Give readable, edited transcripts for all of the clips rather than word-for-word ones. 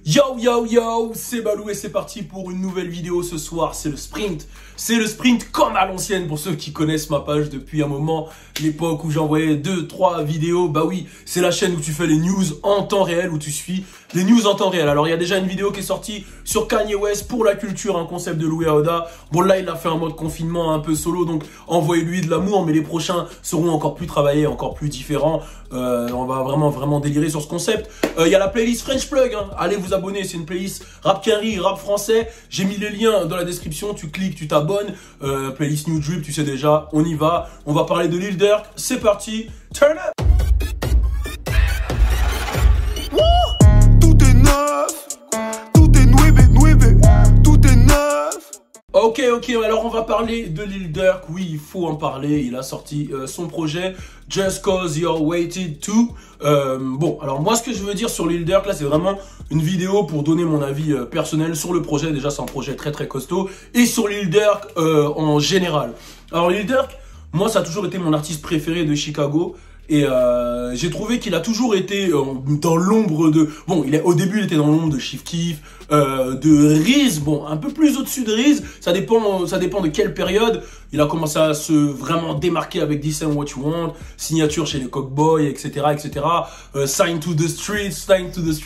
Yo yo yo, c'est Balou et c'est parti pour une nouvelle vidéo ce soir, c'est le sprint. C'est le sprint comme à l'ancienne pour ceux qui connaissent ma page depuis un moment, l'époque où j'envoyais 2-3 vidéos. Bah oui, c'est la chaîne où tu fais les news en temps réel, où tu suis les news en temps réel. Alors il y a déjà une vidéo qui est sortie sur Kanye West pour la culture, un concept de Louis Aoda. Bon là il a fait un mode confinement un peu solo, donc envoyez-lui de l'amour, mais les prochains seront encore plus travaillés, encore plus différents. On va vraiment délirer sur ce concept. Il y a la playlist French Plug, hein. Allez vous abonner, c'est une playlist rap carry, rap français. J'ai mis les liens dans la description, tu cliques, tu t'abonnes. Playlist New Drip, tu sais déjà, on y va. On va parler de Lil Durk, c'est parti, turn up. Tout est neuf, tout est nueve, tout est neuf. Ok, alors on va parler de Lil Durk. Oui, il faut en parler. Il a sorti son projet Just Cause You're Waited To. Bon, alors moi ce que je veux dire sur Lil Durk là, c'est vraiment une vidéo pour donner mon avis personnel sur le projet. Déjà c'est un projet très costaud, et sur Lil Durk en général. Alors Lil Durk, moi ça a toujours été mon artiste préféré de Chicago. Et j'ai trouvé qu'il a toujours été dans l'ombre de... Bon, au début, il était dans l'ombre de Chief Keef, de Reese. Bon, un peu plus au-dessus de Reese. Ça dépend de quelle période. Il a commencé à se vraiment démarquer avec This Ain't What You Want, signature chez les Cockboys, etc. Sign to the Street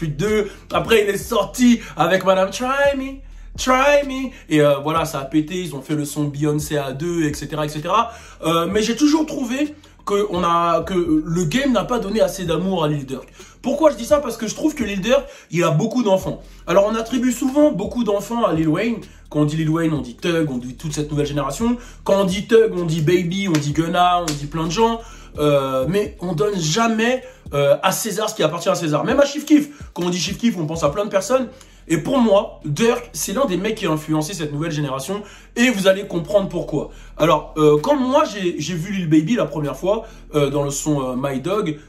2. Après, il est sorti avec Madame Try Me. Et voilà, ça a pété. Ils ont fait le son Beyoncé à 2, etc. Mais j'ai toujours trouvé que le game n'a pas donné assez d'amour à Lil Durk. Pourquoi je dis ça? Parce que je trouve que Lil Durk, il a beaucoup d'enfants. Alors on attribue souvent beaucoup d'enfants à Lil Wayne. Quand on dit Lil Wayne, on dit Thug, on dit toute cette nouvelle génération. Quand on dit Thug, on dit Baby, on dit Gunna, on dit plein de gens. Mais on donne jamais à César ce qui appartient à César. Même à Chief Keef. Quand on dit Chief Keef, on pense à plein de personnes. Et pour moi, Durk, c'est l'un des mecs qui a influencé cette nouvelle génération. Et vous allez comprendre pourquoi. Alors, quand moi, j'ai vu Lil Baby la première fois, dans le son My Dog,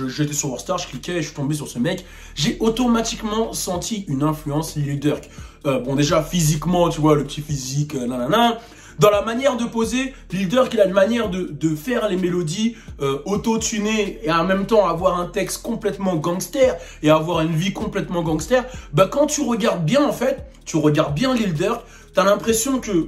j'étais sur Warstar, je cliquais et je suis tombé sur ce mec. J'ai automatiquement senti une influence Lil Durk. Bon, déjà, physiquement, tu vois, le petit physique, nanana. Dans la manière de poser, Lil Durk, il a une manière de faire les mélodies auto-tunées et en même temps avoir un texte complètement gangster et avoir une vie complètement gangster. Bah, quand tu regardes bien, en fait, tu regardes bien Lil Durk, t'as l'impression que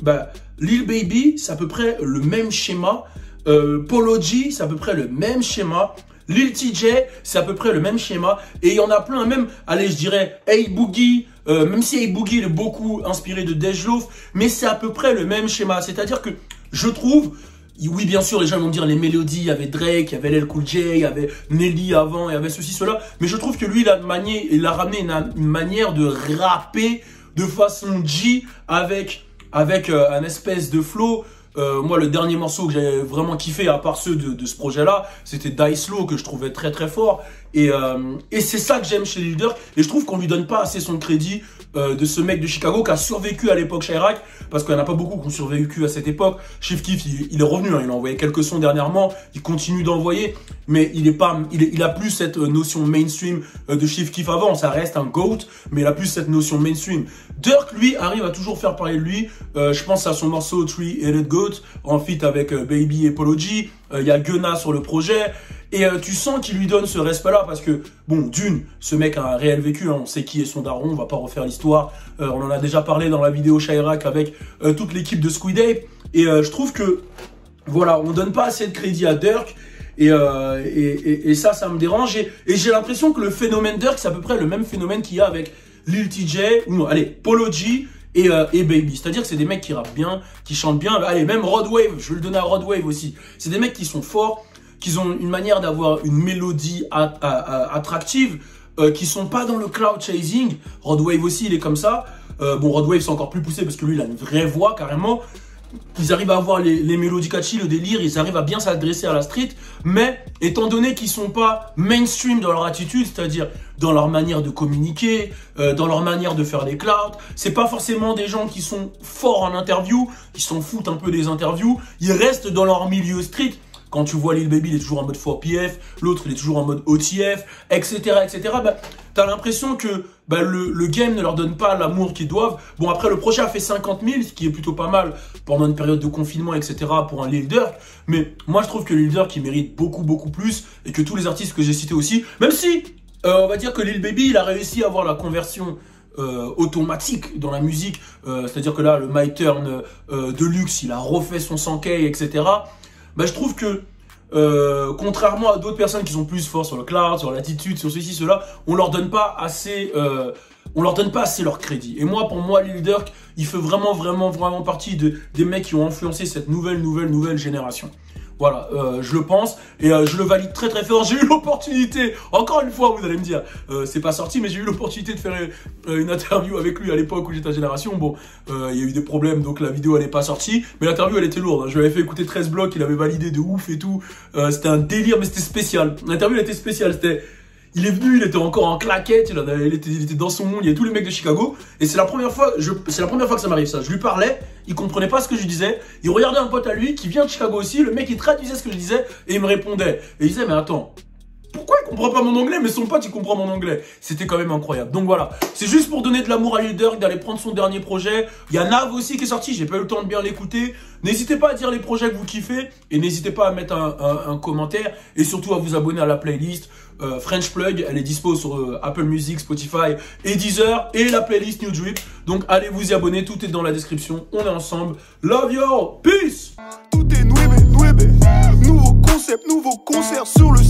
Lil Baby, c'est à peu près le même schéma. Polo G, c'est à peu près le même schéma. Lil TJ, c'est à peu près le même schéma. Et il y en a plein, même, allez, je dirais, A-Boogie. Même si A-Boogie il est beaucoup inspiré de Dej Loaf, mais c'est à peu près le même schéma. C'est-à-dire que je trouve, oui bien sûr les gens vont dire les mélodies, il y avait Drake, il y avait LL Cool J, il y avait Nelly avant, il y avait ceci, cela, mais je trouve que lui il a ramené une manière de rapper de façon G avec un espèce de flow. Moi le dernier morceau que j'avais vraiment kiffé à part ceux de ce projet là, c'était Die Slow, que je trouvais très fort, et c'est ça que j'aime chez Lil Durk, et je trouve qu'on lui donne pas assez son crédit de ce mec de Chicago qui a survécu à l'époque Chirac, parce qu'il n'y en a pas beaucoup qui ont survécu à cette époque. Chief Keef il est revenu, hein, il a envoyé quelques sons dernièrement, il continue d'envoyer, mais il a plus cette notion mainstream de Chief Keef avant. Ça reste un GOAT, mais il a plus cette notion mainstream. Durk lui arrive à toujours faire parler de lui. Je pense à son morceau Three-Headed Goat en feat avec Baby et Polo G. Il y a Gunna sur le projet. Et tu sens qu'il lui donne ce respect-là parce que, bon, d'une, ce mec a un réel vécu, hein, on sait qui est son daron, on va pas refaire l'histoire. On en a déjà parlé dans la vidéo Chirac avec toute l'équipe de Squid Ape. Et je trouve que, voilà, on donne pas assez de crédit à Durk. Et ça me dérange. Et j'ai l'impression que le phénomène Durk, c'est à peu près le même phénomène qu'il y a avec Lil TJ, ou non, allez, Polo G et Baby. C'est-à-dire que c'est des mecs qui rappent bien, qui chantent bien. Allez, même Rod Wave, je vais le donner à Rod Wave aussi. C'est des mecs qui sont forts, qui ont une manière d'avoir une mélodie attractive, qui sont pas dans le cloud chasing. Rod Wave aussi, il est comme ça. Bon, Rod Wave, c'est encore plus poussé parce que lui, il a une vraie voix carrément. Ils arrivent à avoir les mélodies catchy, le délire, ils arrivent à bien s'adresser à la street, mais étant donné qu'ils sont pas mainstream dans leur attitude, c'est-à-dire dans leur manière de communiquer, dans leur manière de faire des clouds, c'est pas forcément des gens qui sont forts en interview, qui s'en foutent un peu des interviews, ils restent dans leur milieu street. Quand tu vois Lil Baby, il est toujours en mode 4PF, l'autre il est toujours en mode OTF, etc. T'as l'impression que le game ne leur donne pas l'amour qu'ils doivent. Bon, après, le projet a fait 50 000, ce qui est plutôt pas mal pendant une période de confinement, etc. pour un Lil Durk. Mais moi, je trouve que Lil Durk, il mérite beaucoup plus, et que tous les artistes que j'ai cités aussi, même si On va dire que Lil Baby, il a réussi à avoir la conversion automatique dans la musique. C'est-à-dire que là, le My Turn Deluxe, il a refait son 100K, etc. Bah, je trouve que contrairement à d'autres personnes qui sont plus fortes sur le cloud, sur l'attitude, sur ceci, cela, on leur donne pas assez leur crédit. Et moi, pour moi, Lil Durk, il fait vraiment partie des mecs qui ont influencé cette nouvelle génération. Voilà, je le pense et je le valide très fort. J'ai eu l'opportunité, encore une fois, vous allez me dire, c'est pas sorti, mais j'ai eu l'opportunité de faire une interview avec lui à l'époque où j'étais à Génération. Bon, il y a eu des problèmes, donc la vidéo elle est pas sortie, mais l'interview elle était lourde. Hein. Je lui avais fait écouter 13 blocs, il avait validé de ouf et tout. C'était un délire, mais c'était spécial. L'interview elle était spéciale, il est venu, il était encore en claquette, il était dans son monde, il y avait tous les mecs de Chicago, et c'est la première fois que ça m'arrive ça. Je lui parlais, il comprenait pas ce que je disais, il regardait un pote à lui qui vient de Chicago aussi, le mec il traduisait ce que je disais, et il me répondait. Et il disait, mais attends, pourquoi il comprend pas mon anglais, mais son pote il comprend mon anglais? C'était quand même incroyable. Donc voilà, c'est juste pour donner de l'amour à Lil Durk, d'aller prendre son dernier projet. Il y a Nav aussi qui est sorti, j'ai pas eu le temps de bien l'écouter. N'hésitez pas à dire les projets que vous kiffez, et n'hésitez pas à mettre un commentaire, et surtout à vous abonner à la playlist French Plug. Elle est dispo sur Apple Music, Spotify et Deezer, et la playlist New Drip. Donc allez vous y abonner, tout est dans la description. On est ensemble. Love you, peace. Tout est nueve. Nouveau concept, nouveau concert sur le